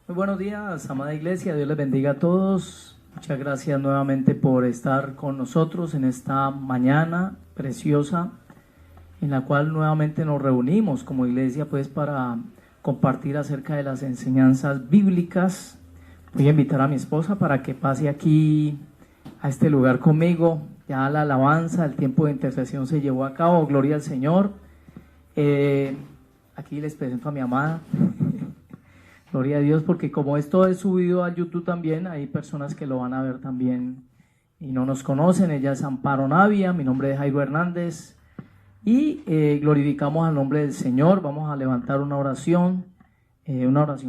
Muy buenos días, amada iglesia, Dios les bendiga a todos. Muchas gracias nuevamente por estar con nosotros en esta mañana preciosa en la cual nuevamente nos reunimos como iglesia pues para compartir acerca de las enseñanzas bíblicas. Voy a invitar a mi esposa para que pase aquí a este lugar conmigo. Ya la alabanza, el tiempo de intercesión se llevó a cabo, gloria al Señor. Aquí les presento a mi amada. Gloria a Dios, porque como esto es subido a YouTube también, hay personas que lo van a ver también y no nos conocen. Ella es Amparo Navia, mi nombre es Jairo Hernández y glorificamos al nombre del Señor. Vamos a levantar una oración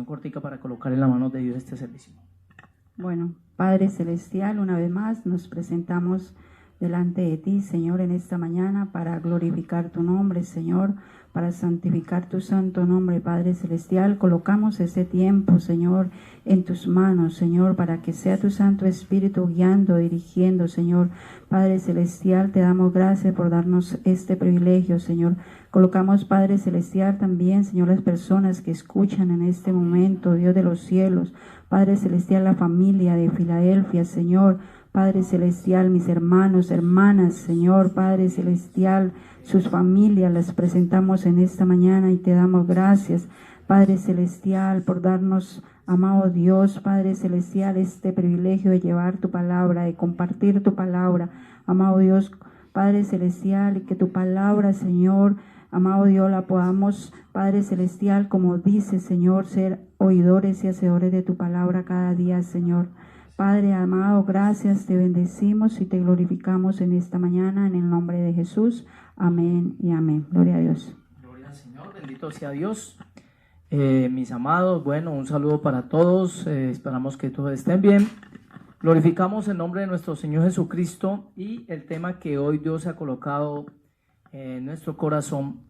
cortica para colocar en la mano de Dios este servicio. Bueno, Padre Celestial, una vez más nos presentamos delante de ti, Señor, en esta mañana para glorificar tu nombre, Señor, para santificar tu santo nombre, Padre Celestial. Colocamos este tiempo, Señor, en tus manos, Señor, para que sea tu Santo Espíritu guiando, dirigiendo, Señor. Padre Celestial, te damos gracias por darnos este privilegio, Señor. Colocamos, Padre Celestial, también, Señor, las personas que escuchan en este momento, Dios de los cielos, Padre Celestial, la familia de Filadelfia, Señor, Padre Celestial, mis hermanos, hermanas, Señor, Padre Celestial, sus familias, las presentamos en esta mañana y te damos gracias, Padre Celestial, por darnos, amado Dios, Padre Celestial, este privilegio de llevar tu palabra, de compartir tu palabra, amado Dios, Padre Celestial, y que tu palabra, Señor, amado Dios, la podamos, Padre Celestial, como dice, Señor, ser oidores y hacedores de tu palabra cada día, Señor. Padre amado, gracias, te bendecimos y te glorificamos en esta mañana en el nombre de Jesús. Amén y amén. Gloria a Dios. Gloria al Señor, bendito sea Dios. Mis amados, bueno, un saludo para todos. Esperamos que todos estén bien. Glorificamos el nombre de nuestro Señor Jesucristo y el tema que hoy Dios ha colocado en nuestro corazón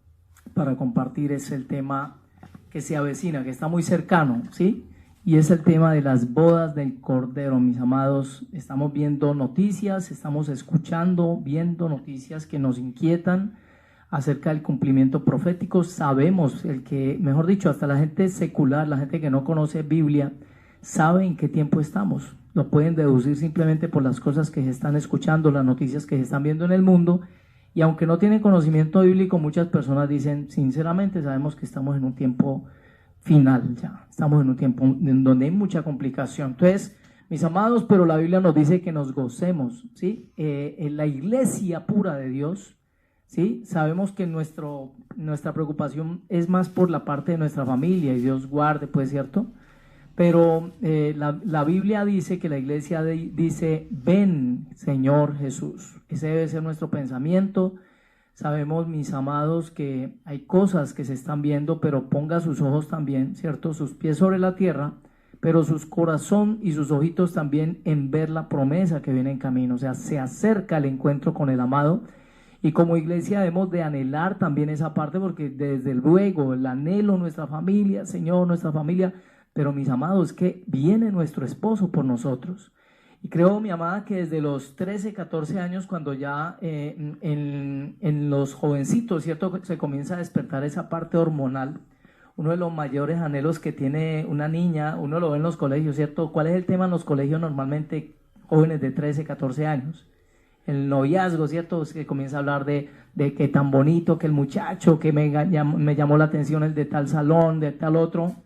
para compartir es el tema que se avecina, que está muy cercano, ¿sí? Y es el tema de las bodas del Cordero, mis amados. Estamos viendo noticias, estamos escuchando, viendo noticias que nos inquietan acerca del cumplimiento profético. Sabemos, mejor dicho, hasta la gente secular, la gente que no conoce Biblia, sabe en qué tiempo estamos. Lo pueden deducir simplemente por las cosas que se están escuchando, las noticias que se están viendo en el mundo. Y aunque no tienen conocimiento bíblico, muchas personas dicen, sinceramente, sabemos que estamos en un tiempo final, ya estamos en un tiempo en donde hay mucha complicación. Entonces, mis amados, pero la Biblia nos dice que nos gocemos, ¿sí? En la iglesia pura de Dios, ¿sí? Sabemos que nuestra preocupación es más por la parte de nuestra familia, y Dios guarde, pues, ¿cierto? Pero la Biblia dice que la iglesia dice, ven, Señor Jesús. Ese debe ser nuestro pensamiento. Sabemos, mis amados, que hay cosas que se están viendo, pero ponga sus ojos también, ¿cierto? Sus pies sobre la tierra, pero sus corazón y sus ojitos también en ver la promesa que viene en camino. O sea, se acerca el encuentro con el amado. Y como iglesia debemos de anhelar también esa parte, porque desde luego el anhelo, nuestra familia, Señor, nuestra familia, pero mis amados, que viene nuestro esposo por nosotros. Y creo, mi amada, que desde los 13, 14 años, cuando ya en los jovencitos, ¿cierto?, se comienza a despertar esa parte hormonal, uno de los mayores anhelos que tiene una niña, uno lo ve en los colegios, ¿cierto? ¿Cuál es el tema en los colegios normalmente? Jóvenes de 13, 14 años. El noviazgo, ¿cierto? Es que comienza a hablar de que tan bonito, que el muchacho, que me llamó la atención el de tal salón, de tal otro.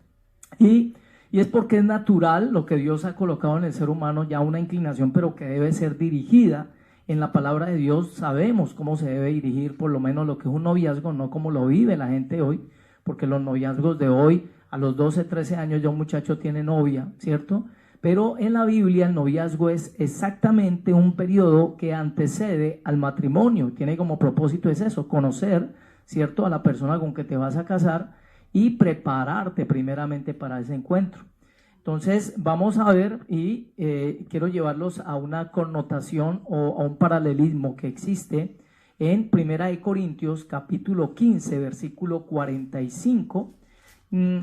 Y es porque es natural lo que Dios ha colocado en el ser humano, ya una inclinación, pero que debe ser dirigida en la palabra de Dios. Sabemos cómo se debe dirigir por lo menos lo que es un noviazgo, no como lo vive la gente hoy, porque los noviazgos de hoy, a los 12, 13 años ya un muchacho tiene novia, ¿cierto? Pero en la Biblia el noviazgo es exactamente un periodo que antecede al matrimonio. Tiene como propósito es eso, conocer, ¿cierto?, a la persona con que te vas a casar y prepararte primeramente para ese encuentro. Entonces vamos a ver y quiero llevarlos a una connotación o a un paralelismo que existe en 1 Corintios capítulo 15 versículo 45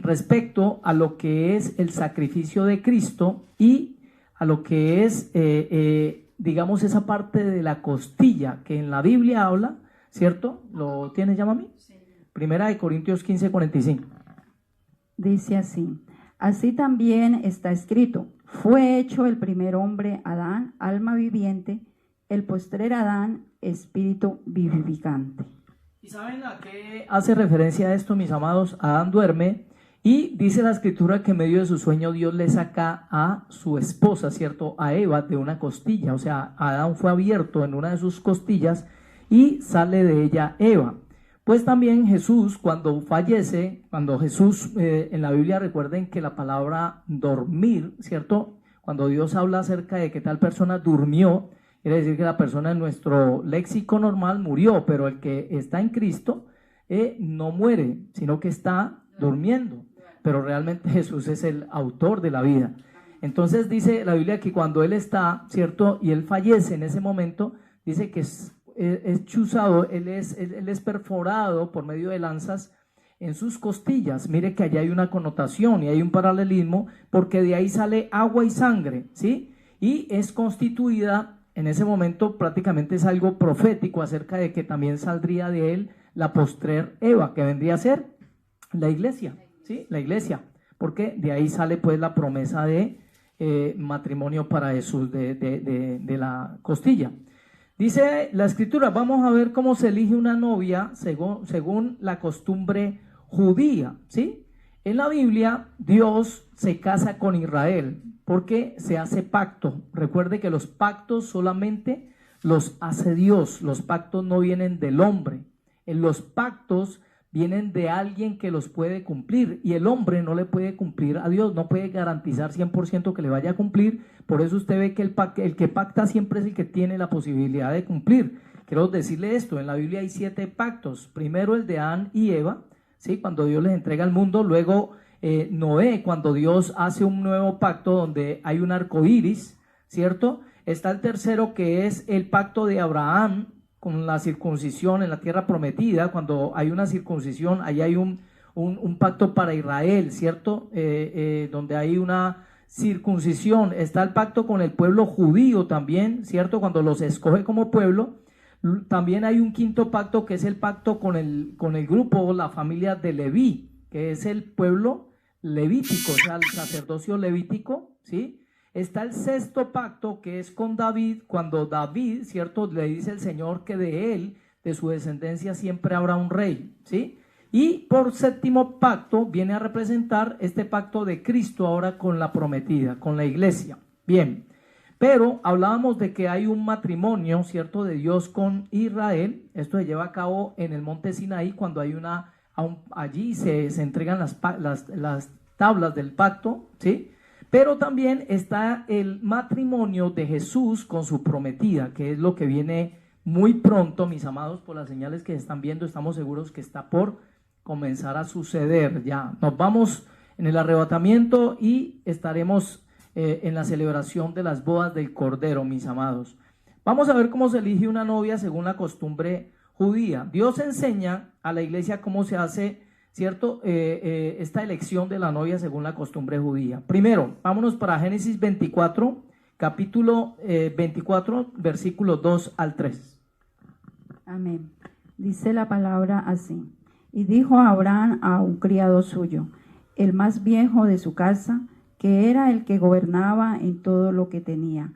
respecto a lo que es el sacrificio de Cristo y a lo que es digamos esa parte de la costilla que en la Biblia habla, ¿cierto? ¿Lo tienes, llama a mí? 1 Corintios 15, 45. Dice así: Así también está escrito, fue hecho el primer hombre, Adán, alma viviente, el postrer Adán, espíritu vivificante. ¿Y saben a qué hace referencia a esto, mis amados? Adán duerme y dice la escritura que en medio de su sueño Dios le saca a su esposa, ¿cierto? A Eva de una costilla, o sea, Adán fue abierto en una de sus costillas y sale de ella Eva. Pues también Jesús, cuando fallece, cuando Jesús, en la Biblia recuerden que la palabra dormir, ¿cierto? Cuando Dios habla acerca de que tal persona durmió, quiere decir que la persona en nuestro léxico normal murió, pero el que está en Cristo no muere, sino que está durmiendo. Pero realmente Jesús es el autor de la vida. Entonces dice la Biblia que cuando Él está, ¿cierto? Y Él fallece en ese momento, dice que es chuzado, él es perforado por medio de lanzas en sus costillas. Mire que allá hay una connotación y hay un paralelismo, porque de ahí sale agua y sangre, ¿sí? Y es constituida, en ese momento prácticamente es algo profético acerca de que también saldría de él la postrer Eva, que vendría a ser la iglesia, ¿sí? La iglesia, porque de ahí sale pues la promesa de matrimonio para Jesús de la costilla. Dice la escritura, vamos a ver cómo se elige una novia según la costumbre judía, ¿sí? En la Biblia, Dios se casa con Israel porque se hace pacto. Recuerde que los pactos solamente los hace Dios, los pactos no vienen del hombre. En los pactos vienen de alguien que los puede cumplir y el hombre no le puede cumplir a Dios, no puede garantizar 100% que le vaya a cumplir. Por eso usted ve que el que pacta siempre es el que tiene la posibilidad de cumplir. Quiero decirle esto, en la Biblia hay 7 pactos. Primero el de Adán y Eva, ¿sí? Cuando Dios les entrega el mundo. Luego Noé, cuando Dios hace un nuevo pacto donde hay un arco iris, ¿cierto? Está el tercero, que es el pacto de Abraham con la circuncisión en la tierra prometida. Cuando hay una circuncisión, ahí hay un pacto para Israel, ¿cierto? Donde hay una circuncisión. Está el pacto con el pueblo judío también, ¿cierto? Cuando los escoge como pueblo. También hay un quinto pacto, que es el pacto con el grupo, la familia de Leví, que es el pueblo levítico, o sea, el sacerdocio levítico, ¿sí? Está el sexto pacto, que es con David, cuando David, ¿cierto?, le dice el Señor que de él, de su descendencia, siempre habrá un rey, ¿sí? Y por séptimo pacto viene a representar este pacto de Cristo ahora con la prometida, con la iglesia. Bien, pero hablábamos de que hay un matrimonio, ¿cierto?, de Dios con Israel. Esto se lleva a cabo en el monte Sinaí, cuando hay allí se entregan las tablas del pacto, ¿sí? Pero también está el matrimonio de Jesús con su prometida, que es lo que viene muy pronto, mis amados, por las señales que están viendo. Estamos seguros que está por comenzar a suceder ya. Nos vamos en el arrebatamiento y estaremos en la celebración de las bodas del Cordero, mis amados. Vamos a ver cómo se elige una novia según la costumbre judía. Dios enseña a la iglesia cómo se hace, ¿cierto? Esta elección de la novia según la costumbre judía. Primero, vámonos para Génesis 24, capítulo 24, versículos 2 al 3. Amén. Dice la palabra así. Y dijo Abraham a un criado suyo, el más viejo de su casa, que era el que gobernaba en todo lo que tenía,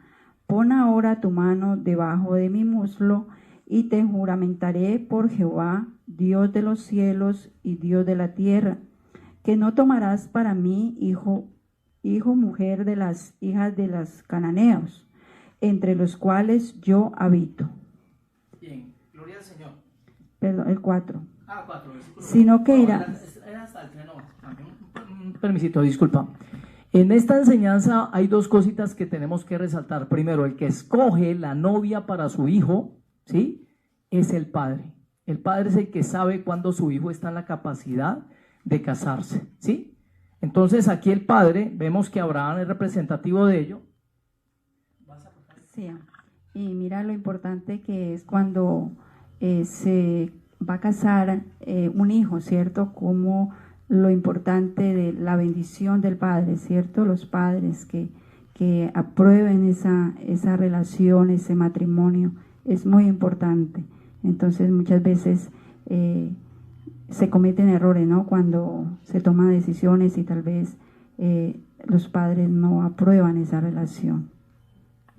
pon ahora tu mano debajo de mi muslo, y te juramentaré por Jehová, Dios de los cielos y Dios de la tierra, que no tomarás para mí hijo mujer de las hijas de los cananeos, entre los cuales yo habito. Bien, gloria al Señor. Perdón, el 4. 4. Sino que irás. Era hasta el 3, no. Permisito, disculpa. En esta enseñanza hay 2 cositas que tenemos que resaltar. Primero, el que escoge la novia para su hijo, ¿sí?, es el padre. El padre es el que sabe cuándo su hijo está en la capacidad de casarse, ¿sí? Entonces aquí el padre, vemos que Abraham es representativo de ello. Sí, y mira lo importante que es cuando se va a casar un hijo, ¿cierto? Como lo importante de la bendición del padre, ¿cierto? Los padres que aprueben esa relación, ese matrimonio, es muy importante. Entonces muchas veces se cometen errores, ¿no? Cuando se toman decisiones y tal vez los padres no aprueban esa relación.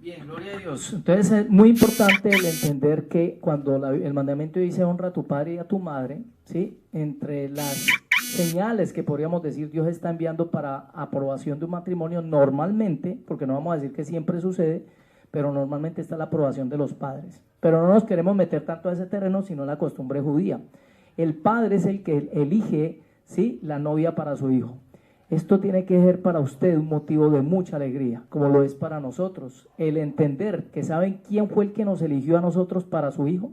Bien, gloria a Dios. Entonces es muy importante el entender que cuando el mandamiento dice honra a tu padre y a tu madre, ¿sí? Entre las señales que podríamos decir Dios está enviando para aprobación de un matrimonio normalmente, porque no vamos a decir que siempre sucede, pero normalmente está la aprobación de los padres. Pero no nos queremos meter tanto a ese terreno, sino la costumbre judía. El padre es el que elige, ¿sí?, la novia para su hijo. Esto tiene que ser para usted un motivo de mucha alegría, como lo es para nosotros. El entender que saben quién fue el que nos eligió a nosotros para su hijo.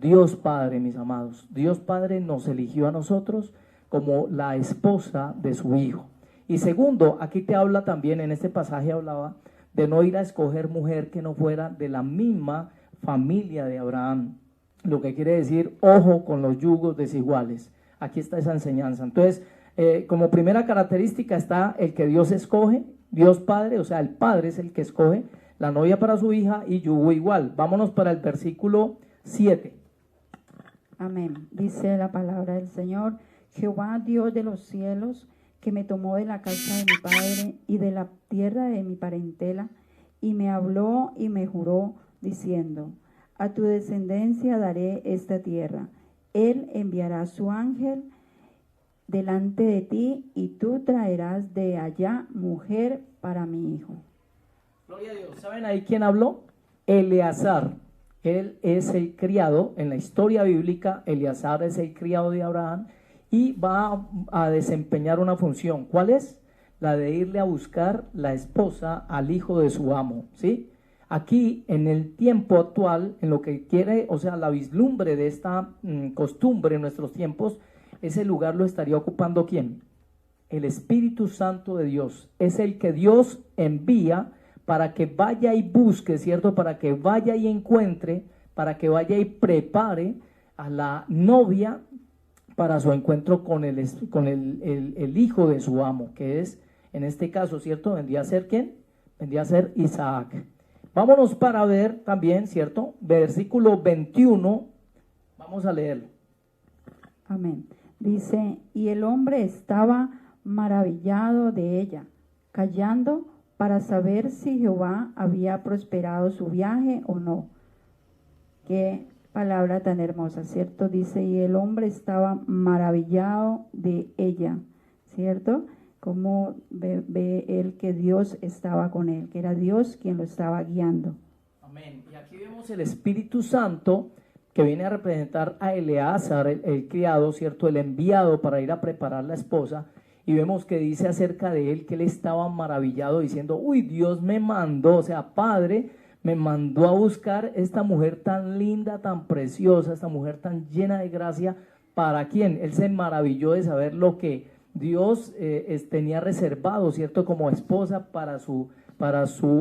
Dios Padre, mis amados. Dios Padre nos eligió a nosotros como la esposa de su hijo. Y segundo, aquí te habla también, en este pasaje hablaba de no ir a escoger mujer que no fuera de la misma familia de Abraham. Lo que quiere decir, ojo con los yugos desiguales. Aquí está esa enseñanza. Entonces, como primera característica está el que Dios escoge, Dios Padre, o sea, el Padre es el que escoge la novia para su hija y yugo igual. Vámonos para el versículo 7. Amén. Dice la palabra del Señor: Jehová, Dios de los cielos, que me tomó de la casa de mi padre y de la tierra de mi parentela, y me habló y me juró, diciendo: a tu descendencia daré esta tierra. Él enviará su ángel delante de ti, y tú traerás de allá mujer para mi hijo. Gloria a Dios. ¿Saben ahí quién habló? Eleazar. Él es el criado, en la historia bíblica, Eleazar es el criado de Abraham y va a desempeñar una función. ¿Cuál es? La de irle a buscar la esposa al hijo de su amo, ¿sí? Aquí, en el tiempo actual, en lo que quiere, o sea, la vislumbre de esta costumbre en nuestros tiempos, ese lugar lo estaría ocupando ¿quién? El Espíritu Santo de Dios. Es el que Dios envía para que vaya y busque, ¿cierto? Para que vaya y encuentre, para que vaya y prepare a la novia para su encuentro con el hijo de su amo, que es, en este caso, ¿cierto? Vendría a ser ¿quién? Vendría a ser Isaac. Vámonos para ver también, ¿cierto? Versículo 21, vamos a leerlo. Amén. Dice: y el hombre estaba maravillado de ella, callando para saber si Jehová había prosperado su viaje o no. Qué palabra tan hermosa, ¿cierto? Dice: y el hombre estaba maravillado de ella, ¿cierto? Como ve él que Dios estaba con él, que era Dios quien lo estaba guiando. Amén. Y aquí vemos el Espíritu Santo que viene a representar a Eleazar, el criado, ¿cierto? El enviado para ir a preparar la esposa. Y vemos que dice acerca de él que él estaba maravillado diciendo: uy, Dios me mandó, o sea, Padre me mandó a buscar esta mujer tan linda, tan preciosa, esta mujer tan llena de gracia. ¿Para quién? Él se maravilló de saber lo que Dios tenía reservado, ¿cierto? Como esposa para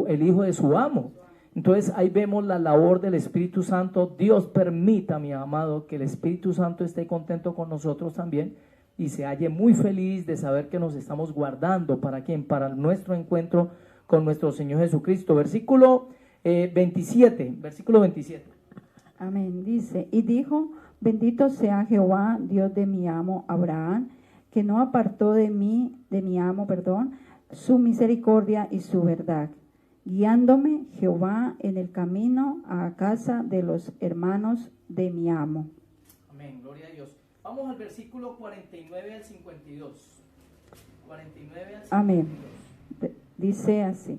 el hijo de su amo. Entonces ahí vemos la labor del Espíritu Santo. Dios permita, mi amado, que el Espíritu Santo esté contento con nosotros también y se halle muy feliz de saber que nos estamos guardando. ¿Para quién? Para nuestro encuentro con nuestro Señor Jesucristo. Versículo 27. Amén. Dice: y dijo: bendito sea Jehová, Dios de mi amo Abraham, que no apartó de mi amo, su misericordia y su verdad, guiándome Jehová en el camino a casa de los hermanos de mi amo. Amén, gloria a Dios. Vamos al versículo 49 al 52. 49 al 52. Amén. Dice así.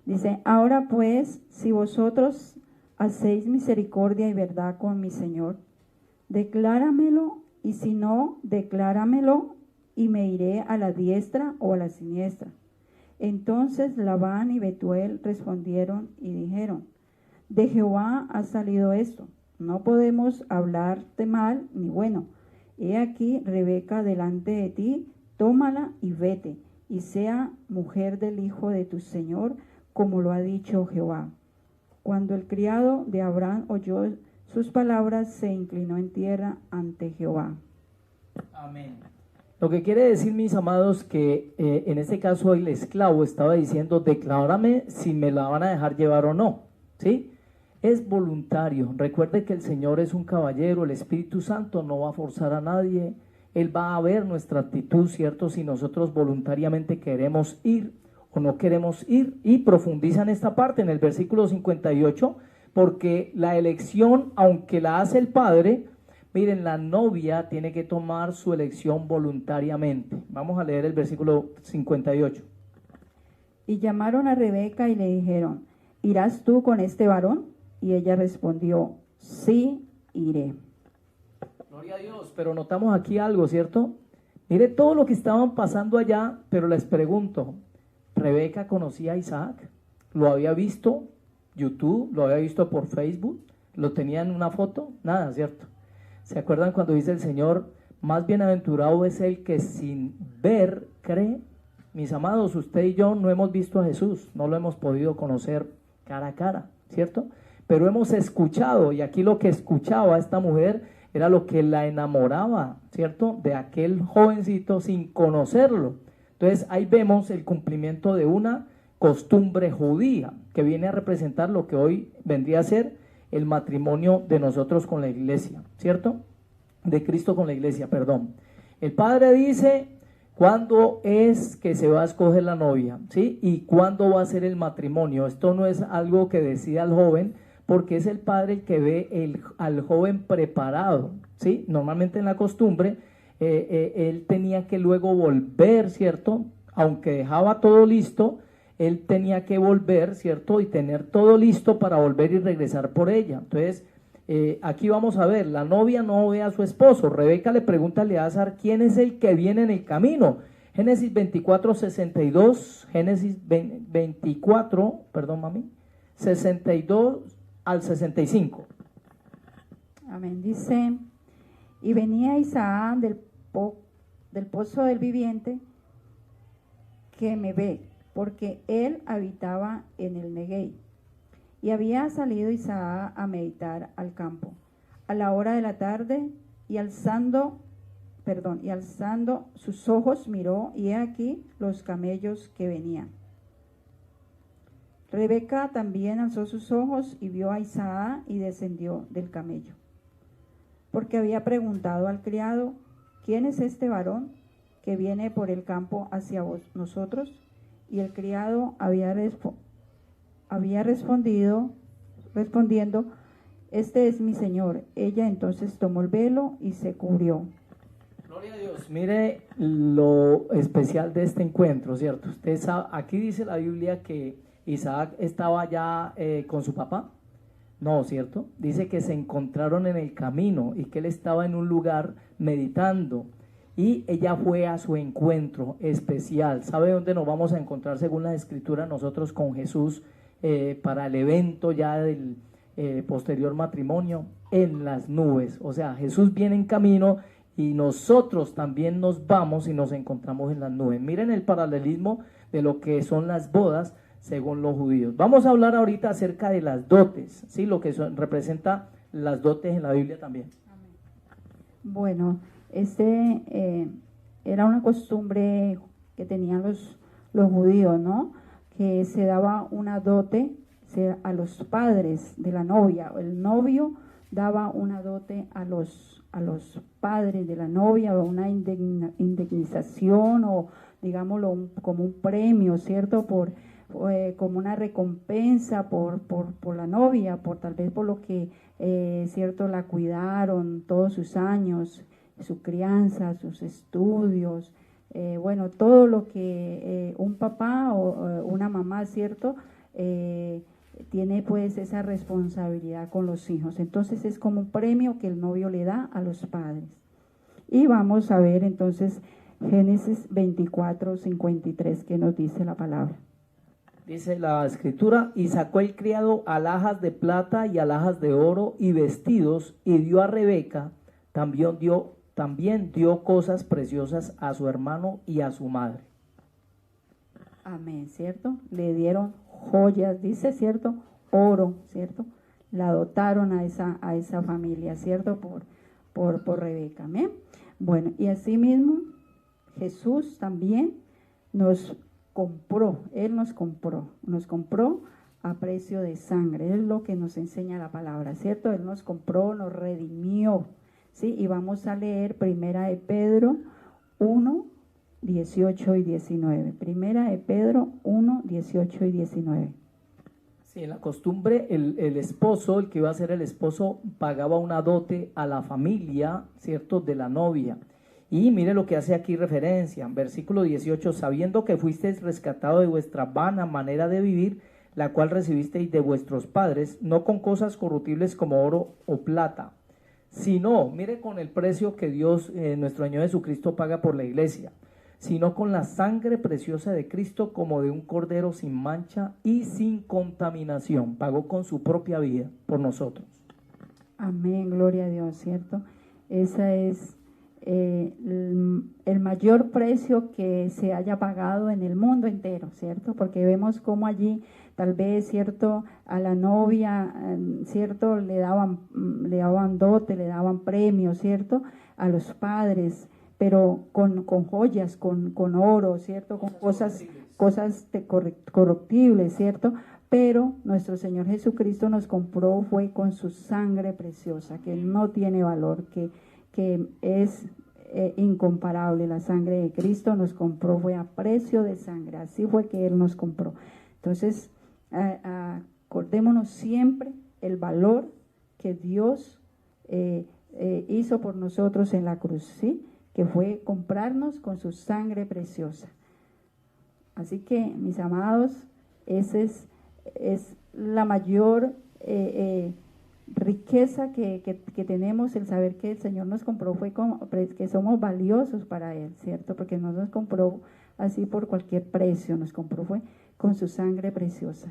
Dice: ahora pues, si vosotros hacéis misericordia y verdad con mi Señor, decláramelo, y si no, decláramelo, y me iré a la diestra o a la siniestra. Entonces Labán y Betuel respondieron y dijeron: de Jehová ha salido esto, no podemos hablarte mal ni bueno. He aquí Rebeca delante de ti, tómala y vete, y sea mujer del hijo de tu señor, como lo ha dicho Jehová. Cuando el criado de Abraham oyó sus palabras, se inclinó en tierra ante Jehová. Amén. Lo que quiere decir, mis amados, que en este caso el esclavo estaba diciendo: declárame si me la van a dejar llevar o no, ¿sí? Es voluntario. Recuerde que el Señor es un caballero, el Espíritu Santo no va a forzar a nadie, Él va a ver nuestra actitud, ¿cierto? Si nosotros voluntariamente queremos ir o no queremos ir. Y profundiza en esta parte, en el versículo 58, porque la elección, aunque la hace el padre, miren, la novia tiene que tomar su elección voluntariamente. Vamos a leer el versículo 58. Y llamaron a Rebeca y le dijeron, ¿irás tú con este varón? Y ella respondió, sí, iré. Gloria a Dios, pero notamos aquí algo, ¿cierto? Mire todo lo que estaban pasando allá, pero les pregunto, ¿Rebeca conocía a Isaac? ¿Lo había visto YouTube? ¿Lo había visto por Facebook? ¿Lo tenía en una foto? Nada, ¿cierto? ¿Se acuerdan cuando dice el Señor, más bienaventurado es el que sin ver cree? Mis amados, usted y yo no hemos visto a Jesús, no lo hemos podido conocer cara a cara, ¿cierto? Pero hemos escuchado, y aquí lo que escuchaba esta mujer era lo que la enamoraba, ¿cierto? De aquel jovencito sin conocerlo. Entonces ahí vemos el cumplimiento de una costumbre judía que viene a representar lo que hoy vendría a ser el matrimonio de nosotros con la iglesia, ¿cierto? De Cristo con la iglesia, perdón. El padre dice cuándo es que se va a escoger la novia, ¿sí? Y cuándo va a ser el matrimonio. Esto no es algo que decida el joven, porque es el padre el que ve al joven preparado, ¿sí? Normalmente en la costumbre, él tenía que luego volver, ¿cierto? Aunque dejaba todo listo, él tenía que volver, ¿cierto? Y tener todo listo para volver y regresar por ella. Entonces, aquí vamos a ver, la novia no ve a su esposo. Rebeca le pregunta a Eleazar, ¿quién es el que viene en el camino? Génesis 24, 62, Génesis 24, perdón mami, 62 al 65. Amén. Dice, y venía Isaac del pozo del viviente que me ve, porque él habitaba en el Neguey. Y había salido Isaac a meditar al campo a la hora de la tarde, y alzando sus ojos miró, y he aquí los camellos que venían. Rebeca también alzó sus ojos y vio a Isaac y descendió del camello, porque había preguntado al criado, ¿quién es este varón que viene por el campo hacia nosotros? Y el criado había respondiendo, este es mi señor. Ella entonces tomó el velo y se cubrió. Gloria a Dios. Mire lo especial de este encuentro, ¿cierto? Usted sabe, aquí dice la Biblia que Isaac estaba ya con su papá. No, ¿cierto? Dice que se encontraron en el camino y que él estaba en un lugar meditando y ella fue a su encuentro especial. ¿Sabe dónde nos vamos a encontrar según la Escritura nosotros con Jesús para el evento ya del posterior matrimonio? En las nubes. O sea, Jesús viene en camino y nosotros también nos vamos y nos encontramos en las nubes. Miren el paralelismo de lo que son las bodas según los judíos. Vamos a hablar ahorita acerca de las dotes, ¿sí? Lo que representa las dotes en la Biblia también. Bueno, era una costumbre que tenían los judíos, ¿no? Que se daba una dote a los padres de la novia. El novio daba una dote a los padres de la novia, o una indemnización, o digámoslo como un premio, ¿cierto? Como una recompensa por la novia, tal vez por lo que, cierto, la cuidaron todos sus años, su crianza, sus estudios, bueno, todo lo que un papá o una mamá, cierto, tiene pues esa responsabilidad con los hijos. Entonces es como un premio que el novio le da a los padres. Y vamos a ver entonces Génesis 24, 53, que nos dice la palabra. Dice la Escritura, y sacó el criado alhajas de plata y alhajas de oro y vestidos, y dio a Rebeca, también dio cosas preciosas a su hermano y a su madre. Amén, ¿cierto? Le dieron joyas, dice, ¿cierto? Oro, ¿cierto? La dotaron a esa familia, ¿cierto? Por Rebeca, amén. Bueno, y asimismo Jesús también nos compró, Él nos compró a precio de sangre. Es lo que nos enseña la palabra, ¿cierto? Él nos compró, nos redimió, ¿sí? Y vamos a leer Primera de Pedro 1, 18 y 19. Primera de Pedro 1, 18 y 19. Sí, en la costumbre el esposo, el que iba a ser el esposo, pagaba una dote a la familia, ¿cierto?, de la novia. Y mire lo que hace aquí referencia, versículo 18, sabiendo que fuisteis rescatado de vuestra vana manera de vivir, la cual recibisteis de vuestros padres, no con cosas corruptibles como oro o plata, sino, mire con el precio que Dios, nuestro Señor Jesucristo, paga por la iglesia, sino con la sangre preciosa de Cristo, como de un cordero sin mancha y sin contaminación. Pagó con su propia vida por nosotros. Amén, gloria a Dios, ¿cierto? Ese es el mayor precio que se haya pagado en el mundo entero, ¿cierto? Porque vemos cómo allí tal vez, ¿cierto?, a la novia, ¿cierto?, le daban dote, le daban premios, ¿cierto?, a los padres, pero con joyas, con oro, ¿cierto?, con cosas corruptibles, ¿cierto? Pero nuestro Señor Jesucristo nos compró fue con su sangre preciosa, que no tiene valor, que es incomparable. La sangre de Cristo nos compró, fue a precio de sangre, así fue que Él nos compró. Entonces, acordémonos siempre el valor que Dios hizo por nosotros en la cruz, ¿sí?, que fue comprarnos con su sangre preciosa. Así que, mis amados, esa es la mayor riqueza que tenemos, el saber que el Señor nos compró, que somos valiosos para Él, ¿cierto? Porque no nos compró así por cualquier precio, nos compró fue con su sangre preciosa.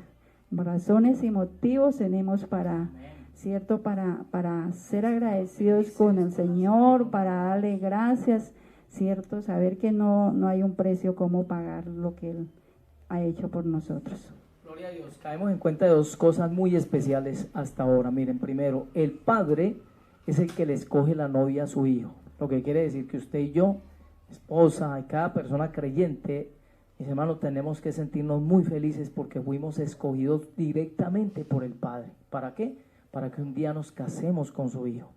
Razones y motivos tenemos para, ¿cierto?, para ser agradecidos con el Señor, para darle gracias, ¿cierto? Saber que no hay un precio como pagar lo que Él ha hecho por nosotros. Gloria a Dios. Caemos en cuenta de dos cosas muy especiales hasta ahora. Miren, primero, el padre es el que le escoge la novia a su hijo, lo que quiere decir que usted y yo, esposa y cada persona creyente, mis hermanos, tenemos que sentirnos muy felices porque fuimos escogidos directamente por el Padre. ¿Para qué? Para que un día nos casemos con su hijo.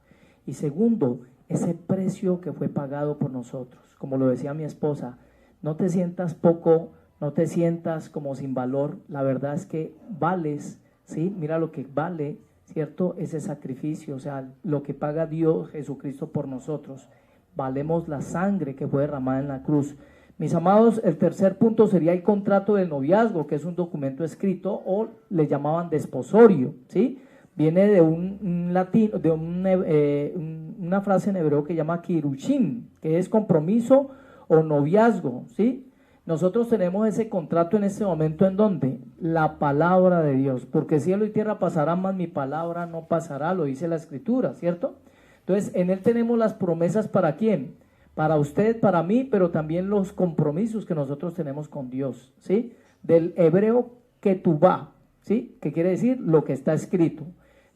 Y segundo, ese precio que fue pagado por nosotros. Como lo decía mi esposa, no te sientas poco, no te sientas como sin valor. La verdad es que vales, ¿sí? Mira lo que vale, ¿cierto? Ese sacrificio, o sea, lo que paga Dios Jesucristo por nosotros. Valemos la sangre que fue derramada en la cruz. Mis amados, el tercer punto sería el contrato del noviazgo, que es un documento escrito o le llamaban desposorio, ¿sí? Viene de un latín, de una frase en hebreo que llama kirushim, que es compromiso o noviazgo, ¿sí? Nosotros tenemos ese contrato en este momento, ¿en dónde? La palabra de Dios, porque cielo y tierra pasarán, mas mi palabra no pasará, lo dice la Escritura, ¿cierto? Entonces, en él tenemos las promesas, ¿para quién? Para usted, para mí, pero también los compromisos que nosotros tenemos con Dios, ¿sí? Del hebreo ketubá, ¿sí? Que quiere decir lo que está escrito.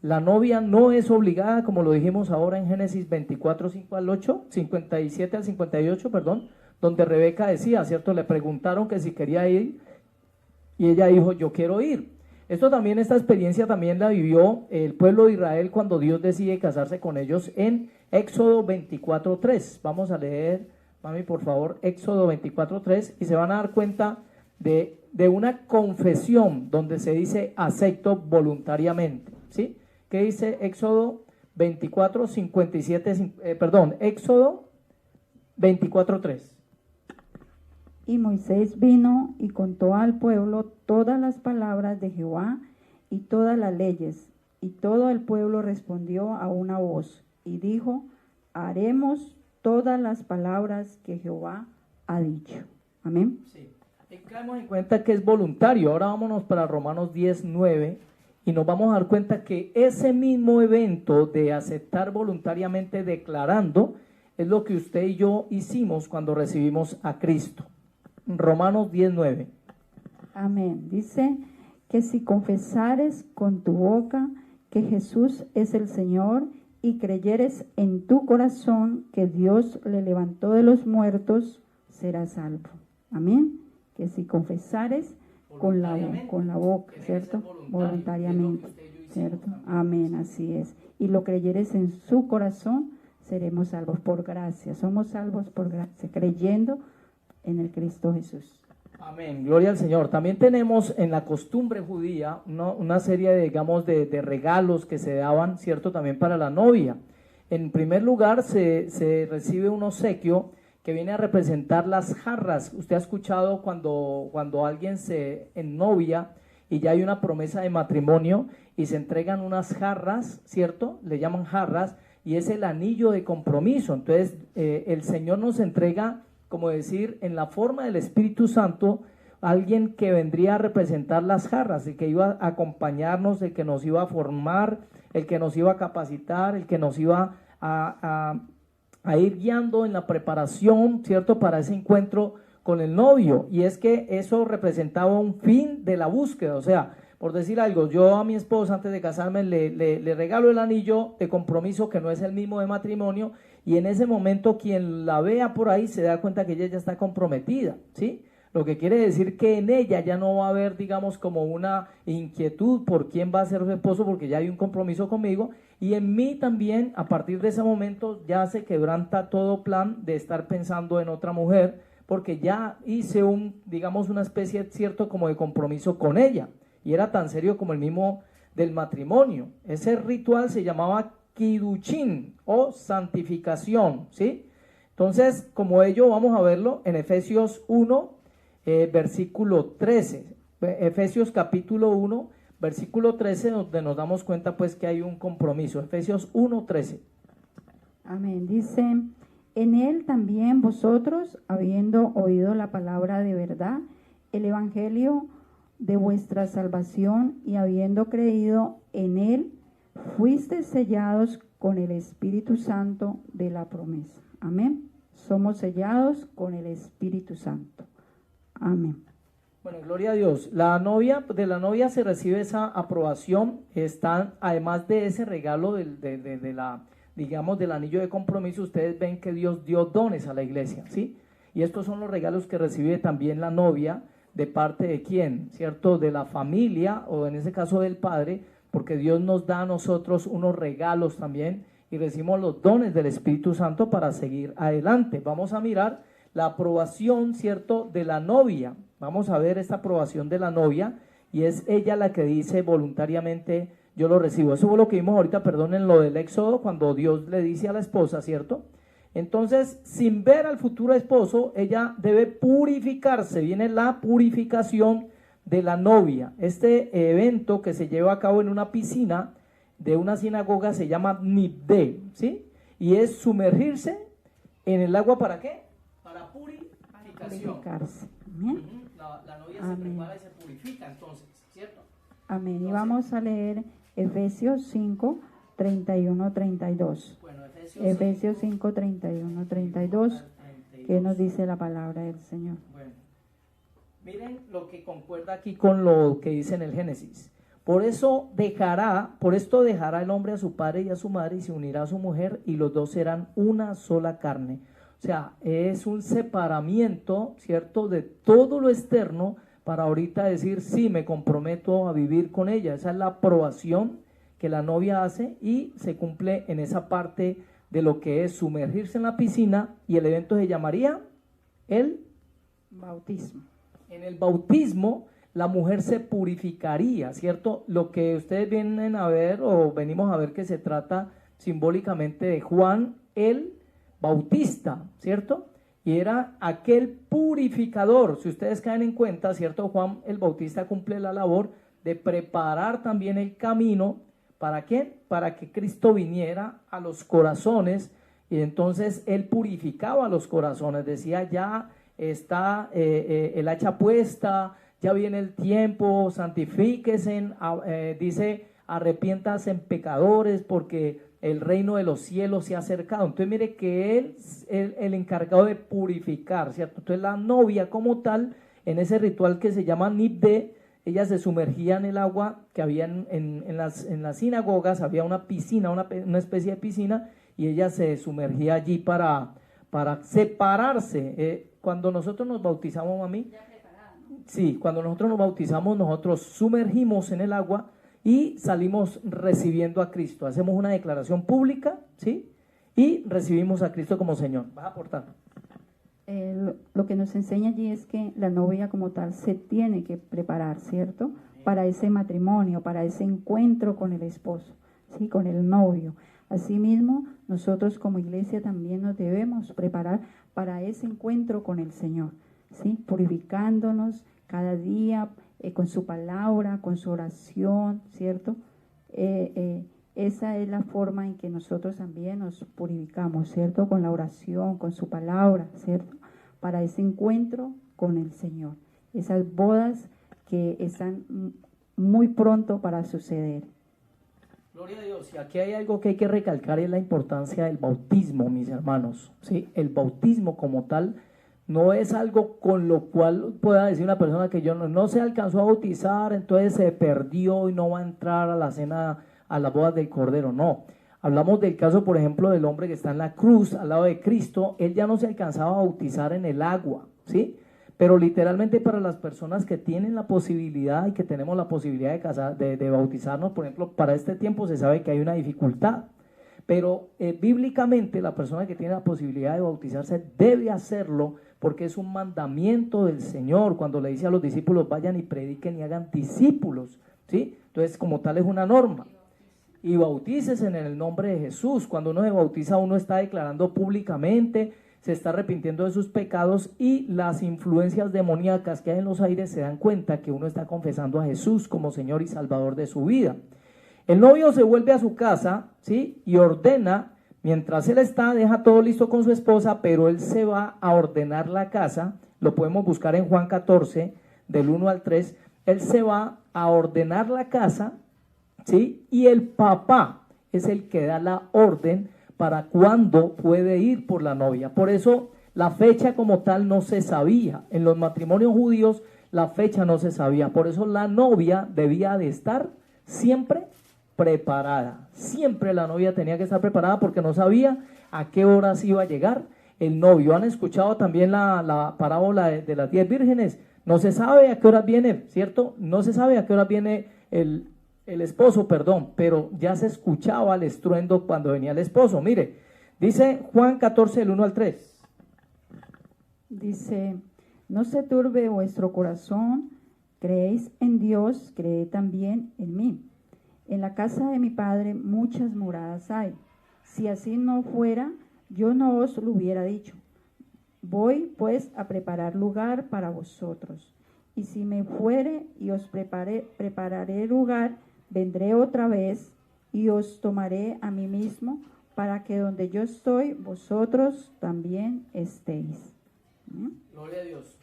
La novia no es obligada, como lo dijimos ahora en Génesis 24, 5 al 8, 57 al 58, perdón, donde Rebeca decía, ¿cierto? Le preguntaron que si quería ir y ella dijo, yo quiero ir. Esta experiencia también la vivió el pueblo de Israel cuando Dios decide casarse con ellos en Éxodo 24:3. Vamos a leer, mami, por favor, Éxodo 24:3 y se van a dar cuenta de una confesión donde se dice acepto voluntariamente, ¿sí? ¿Qué dice Éxodo 24, 57, Éxodo 24:3? Y Moisés vino y contó al pueblo todas las palabras de Jehová y todas las leyes. Y todo el pueblo respondió a una voz y dijo, haremos todas las palabras que Jehová ha dicho. Amén. Sí. Tengamos en cuenta que es voluntario. Ahora vámonos para Romanos 10:9 y nos vamos a dar cuenta que ese mismo evento de aceptar voluntariamente declarando es lo que usted y yo hicimos cuando recibimos a Cristo. Romanos 10:9. Amén. Dice que si confesares con tu boca que Jesús es el Señor y creyeres en tu corazón que Dios le levantó de los muertos, serás salvo. Amén. Que si confesares con la boca, ¿cierto? Voluntariamente, ¿cierto? Amén, así es. Y lo creyeres en su corazón, seremos salvos por gracia. Somos salvos por gracia, creyendo en el Cristo Jesús. Amén, gloria al Señor. También tenemos en la costumbre judía una serie de, digamos, de regalos que se daban, ¿cierto? También para la novia. En primer lugar, se recibe un obsequio que viene a representar las jarras. Usted ha escuchado cuando alguien se ennovia y ya hay una promesa de matrimonio y se entregan unas jarras, ¿cierto? Le llaman jarras y es el anillo de compromiso. Entonces, el Señor nos entrega, como decir, en la forma del Espíritu Santo, alguien que vendría a representar las jarras, el que iba a acompañarnos, el que nos iba a formar, el que nos iba a capacitar, el que nos iba a ir guiando en la preparación, ¿cierto?, para ese encuentro con el novio. Y es que eso representaba un fin de la búsqueda. O sea, por decir algo, yo a mi esposa antes de casarme le regalo el anillo de compromiso, que no es el mismo de matrimonio, y en ese momento quien la vea por ahí se da cuenta que ella ya está comprometida, ¿sí? Lo que quiere decir que en ella ya no va a haber, digamos, como una inquietud por quién va a ser su esposo, porque ya hay un compromiso conmigo, y en mí también, a partir de ese momento, ya se quebranta todo plan de estar pensando en otra mujer, porque ya hice digamos, una especie, cierto, como de compromiso con ella, y era tan serio como el mismo del matrimonio. Ese ritual se llamaba Kiddushin o santificación, ¿sí? Entonces, como ello, vamos a verlo en Efesios 1, versículo 13. Efesios capítulo 1, versículo 13, donde nos damos cuenta pues que hay un compromiso. Efesios 1, 13. Amén. Dice, en él también vosotros, habiendo oído la palabra de verdad, el evangelio de vuestra salvación, y habiendo creído en él, fuisteis sellados con el Espíritu Santo de la promesa. Amén. Somos sellados con el Espíritu Santo. Amén. Bueno, gloria a Dios. De la novia se recibe esa aprobación. Está, además de ese regalo digamos, del anillo de compromiso, ustedes ven que Dios dio dones a la iglesia, ¿sí? Y estos son los regalos que recibe también la novia, de parte de quién, ¿cierto? De la familia, o en ese caso del padre, porque Dios nos da a nosotros unos regalos también y recibimos los dones del Espíritu Santo para seguir adelante. Vamos a mirar la aprobación, ¿cierto?, de la novia. Vamos a ver esta aprobación de la novia, y es ella la que dice voluntariamente, yo lo recibo. Eso fue lo que vimos ahorita, perdón, en lo del Éxodo, cuando Dios le dice a la esposa, ¿cierto? Entonces, sin ver al futuro esposo, ella debe purificarse. Viene la purificación de la novia. Este evento que se lleva a cabo en una piscina de una sinagoga se llama Nidde, ¿sí? Y es sumergirse en el agua, ¿para qué? Para purificación. Purificarse. Amén. La novia se prepara y se purifica entonces, ¿cierto? Amén. Entonces, y vamos a leer Efesios 5, 31, 32. Bueno, Efesios 5, 31, 32. ¿Qué nos dice la palabra del Señor? Bueno, miren lo que concuerda aquí con lo que dice en el Génesis. Por esto dejará el hombre a su padre y a su madre y se unirá a su mujer y los dos serán una sola carne. O sea, es un separamiento, ¿cierto?, de todo lo externo para ahorita decir, sí, me comprometo a vivir con ella. Esa es la aprobación que la novia hace y se cumple en esa parte de lo que es sumergirse en la piscina, y el evento se llamaría el bautismo. En el bautismo la mujer se purificaría, ¿cierto? Lo que ustedes vienen a ver o venimos a ver que se trata simbólicamente de Juan el Bautista, ¿cierto? Y era aquel purificador. Si ustedes caen en cuenta, ¿cierto? Juan el Bautista cumple la labor de preparar también el camino. ¿Para qué? Para que Cristo viniera a los corazones, y entonces él purificaba los corazones. Decía, ya está el hacha puesta, ya viene el tiempo, santifíquense, dice, arrepiéntanse en pecadores porque el reino de los cielos se ha acercado. Entonces mire que él es el encargado de purificar, ¿cierto? Entonces la novia como tal, en ese ritual que se llama Nidde, ella se sumergía en el agua que había en las sinagogas, había una piscina, una especie de piscina, y ella se sumergía allí para separarse. Cuando nosotros nos bautizamos, mami, sí, cuando nosotros nos bautizamos, nosotros sumergimos en el agua y salimos recibiendo a Cristo. Hacemos una declaración pública, ¿sí? y recibimos a Cristo como Señor. ¿Vas a aportar? Lo que nos enseña allí es que la novia como tal se tiene que preparar, ¿cierto? Para ese matrimonio, para ese encuentro con el esposo, ¿sí? Con el novio. Asimismo, nosotros como iglesia también nos debemos preparar para ese encuentro con el Señor, ¿sí? Purificándonos cada día con su palabra, con su oración, ¿cierto? Esa es la forma en que nosotros también nos purificamos, ¿cierto? Con la oración, con su palabra, ¿cierto? Para ese encuentro con el Señor. Esas bodas que están muy pronto para suceder. Gloria a Dios. Y aquí hay algo que hay que recalcar, y es la importancia del bautismo, mis hermanos, ¿sí? El bautismo como tal no es algo con lo cual pueda decir una persona que yo no se alcanzó a bautizar, entonces se perdió y no va a entrar a la cena, a las bodas del Cordero. No, hablamos del caso, por ejemplo, del hombre que está en la cruz al lado de Cristo. Él ya no se alcanzaba a bautizar en el agua, ¿sí? Pero literalmente para las personas que tienen la posibilidad y que tenemos la posibilidad de bautizarnos, por ejemplo, para este tiempo se sabe que hay una dificultad, pero bíblicamente la persona que tiene la posibilidad de bautizarse debe hacerlo, porque es un mandamiento del Señor cuando le dice a los discípulos: vayan y prediquen y hagan discípulos, ¿sí? Entonces, como tal, es una norma. Y bautícese en el nombre de Jesús. Cuando uno se bautiza, uno está declarando públicamente, se está arrepintiendo de sus pecados, y las influencias demoníacas que hay en los aires se dan cuenta que uno está confesando a Jesús como Señor y Salvador de su vida. El novio se vuelve a su casa, ¿sí? Y ordena, mientras él deja todo listo con su esposa, pero él se va a ordenar la casa. Lo podemos buscar en Juan 14, del 1 al 3. Él se va a ordenar la casa, ¿sí? Y el papá es el que da la orden para cuándo puede ir por la novia. Por eso la fecha como tal no se sabía. En los matrimonios judíos la fecha no se sabía. Por eso la novia debía de estar siempre preparada. Siempre la novia tenía que estar preparada, porque no sabía a qué horas iba a llegar el novio. ¿Han escuchado también la parábola de las 10 vírgenes? No se sabe a qué horas viene, ¿cierto? No se sabe a qué horas viene el esposo, perdón, pero ya se escuchaba el estruendo cuando venía el esposo. Mire, dice Juan 14, del 1 al 3. Dice: no se turbe vuestro corazón, creéis en Dios, creed también en mí. En la casa de mi Padre muchas moradas hay. Si así no fuera, yo no os lo hubiera dicho. Voy pues a preparar lugar para vosotros. Y si me fuere y os prepararé lugar, vendré otra vez y os tomaré a mí mismo, para que donde yo estoy, vosotros también estéis. Gloria a Dios.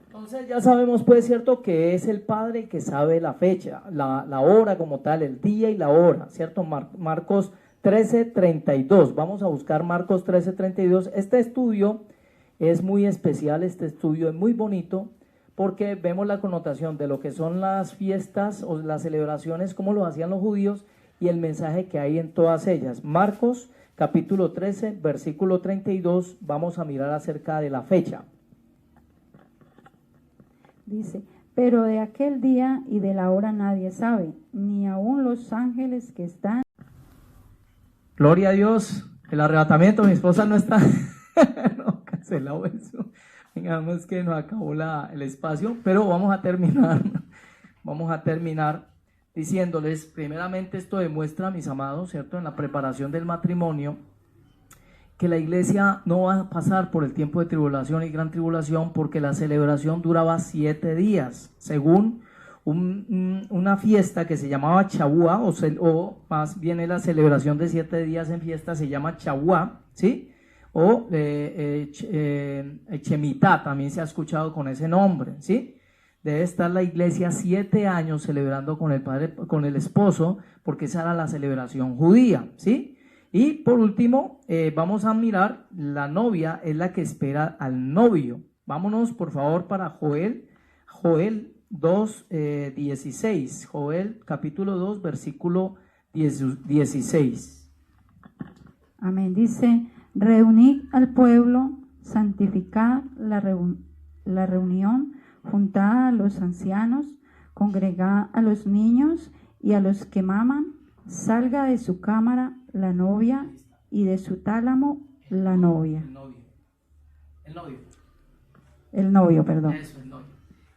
Entonces ya sabemos, pues, cierto, que es el Padre que sabe la fecha, la hora como tal, el día y la hora, ¿cierto? Marcos 13:32. Vamos a buscar Marcos 13:32. Este estudio es muy especial, este estudio es muy bonito, porque vemos la connotación de lo que son las fiestas o las celebraciones, como lo hacían los judíos, y el mensaje que hay en todas ellas. Marcos capítulo 13, versículo 32, vamos a mirar acerca de la fecha. Dice: pero de aquel día y de la hora nadie sabe, ni aun los ángeles que están. Gloria a Dios. El arrebatamiento, mi esposa no está. No, cancelado eso. Digamos que nos acabó el espacio, pero vamos a terminar diciéndoles, primeramente, esto demuestra, mis amados, ¿cierto?, en la preparación del matrimonio, que la iglesia no va a pasar por el tiempo de tribulación y gran tribulación, porque la celebración duraba 7 días, según una fiesta que se llamaba Shavuá, o más bien la celebración de 7 días en fiesta se llama Shavuá, ¿sí? O Shemitah, también se ha escuchado con ese nombre, ¿sí? Debe estar la iglesia 7 años celebrando con el padre, con el esposo, porque esa era la celebración judía, ¿sí? Y por último, vamos a mirar, la novia es la que espera al novio. Vámonos por favor para Joel 2:16. Joel capítulo 2, versículo 16. Amén. Dice: reunid al pueblo, santificad la reunión, juntad a los ancianos, congregad a los niños y a los que maman. Salga de su cámara la novia y de su tálamo la novia. El novio, perdón. Eso, el novio.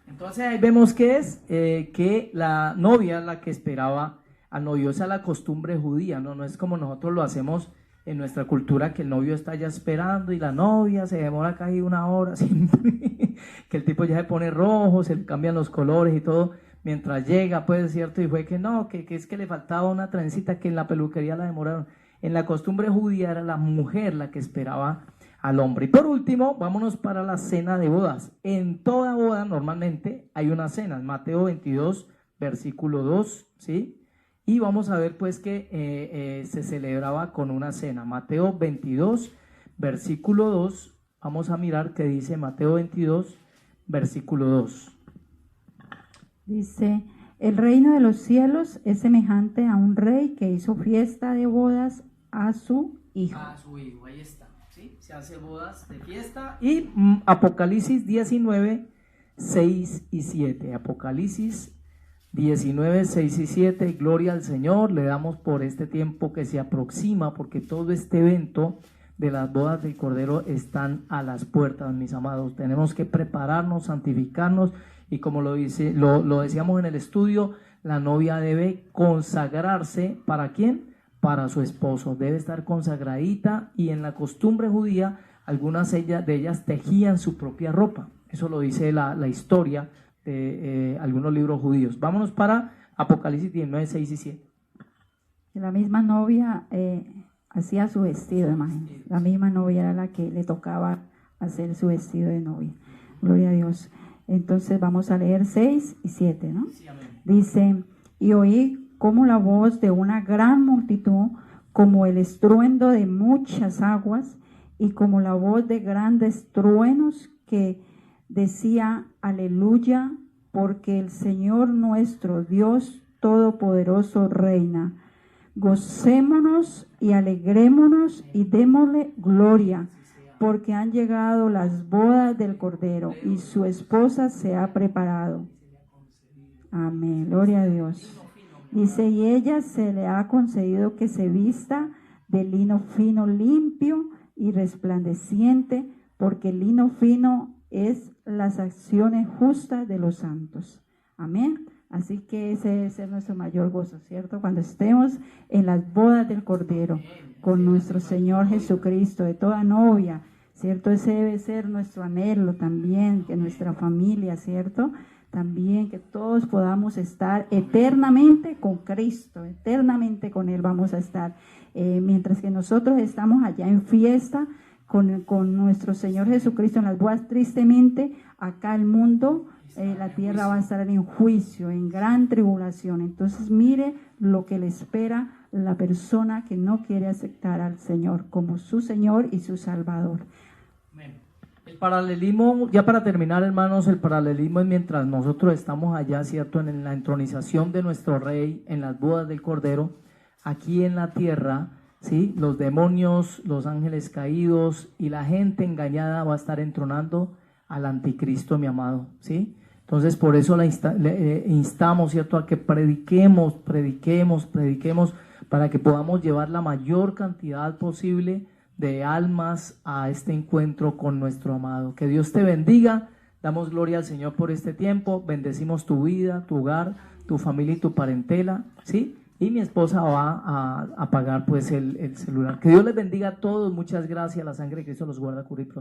Entonces ahí vemos que es que la novia es la que esperaba al novio. Esa es la costumbre judía, ¿no? No es como nosotros lo hacemos en nuestra cultura, que el novio está ya esperando y la novia se demora casi una hora siempre, que el tipo ya se pone rojo, se le cambian los colores y todo, mientras llega, pues, ¿cierto? Y fue que no, que es que le faltaba una trencita, que en la peluquería la demoraron. En la costumbre judía era la mujer la que esperaba al hombre. Y por último, vámonos para la cena de bodas. En toda boda normalmente hay una cena, en Mateo 22, versículo 2, ¿sí? Y vamos a ver pues que se celebraba con una cena. Mateo 22, versículo 2, vamos a mirar qué dice Mateo 22, versículo 2. Dice, el reino de los cielos es semejante a un rey que hizo fiesta de bodas a su hijo. A su hijo, ahí está, ¿sí? Se hace bodas de fiesta. Y Apocalipsis 19, 6 y 7. Apocalipsis 19, 6 y 7, gloria al Señor, le damos por este tiempo que se aproxima, porque todo este evento de las bodas del Cordero están a las puertas, mis amados. Tenemos que prepararnos, santificarnos, y como lo decíamos en el estudio, la novia debe consagrarse, ¿para quién? Para su esposo, debe estar consagradita, y en la costumbre judía, algunas de ellas tejían su propia ropa, eso lo dice la historia de algunos libros judíos. Vámonos para Apocalipsis 19, 6 y 7. La misma novia hacía su vestido, imagínense. La misma novia era la que le tocaba hacer su vestido de novia. Gloria a Dios. Entonces vamos a leer 6 y 7, ¿no? Sí, amén. Dice, y oí como la voz de una gran multitud, como el estruendo de muchas aguas, y como la voz de grandes truenos que decía, aleluya, porque el Señor nuestro Dios Todopoderoso reina. Gocémonos y alegrémonos y démosle gloria, porque han llegado las bodas del Cordero y su esposa se ha preparado. Amén, gloria a Dios. Dice, y ella se le ha concedido que se vista de lino fino, limpio y resplandeciente, porque el lino fino es las acciones justas de los santos. Amén. Así que ese debe ser nuestro mayor gozo, ¿cierto? Cuando estemos en las bodas del Cordero con nuestro Señor Jesucristo, de toda novia, ¿cierto? Ese debe ser nuestro anhelo también, que nuestra familia, ¿cierto? También que todos podamos estar eternamente con Cristo, eternamente con Él vamos a estar. Mientras que nosotros estamos allá en fiesta, con nuestro Señor Jesucristo en las bodas, tristemente acá el mundo, la tierra va a estar en juicio, en gran tribulación. Entonces mire lo que le espera la persona que no quiere aceptar al Señor como su Señor y su Salvador. El paralelismo, ya para terminar, hermanos, el paralelismo es mientras nosotros estamos allá, ¿cierto? En la entronización de nuestro Rey, en las bodas del Cordero, aquí en la tierra, ¿sí? Los demonios, los ángeles caídos y la gente engañada va a estar entronando al anticristo, mi amado, ¿sí? Entonces por eso le instamos, ¿cierto?, a que prediquemos para que podamos llevar la mayor cantidad posible de almas a este encuentro con nuestro amado. Que Dios te bendiga. Damos gloria al Señor por este tiempo. Bendecimos tu vida, tu hogar, tu familia y tu parentela, ¿sí? Y mi esposa va a apagar pues el celular. Que Dios les bendiga a todos. Muchas gracias. La sangre de Cristo los guarda, cura y protege.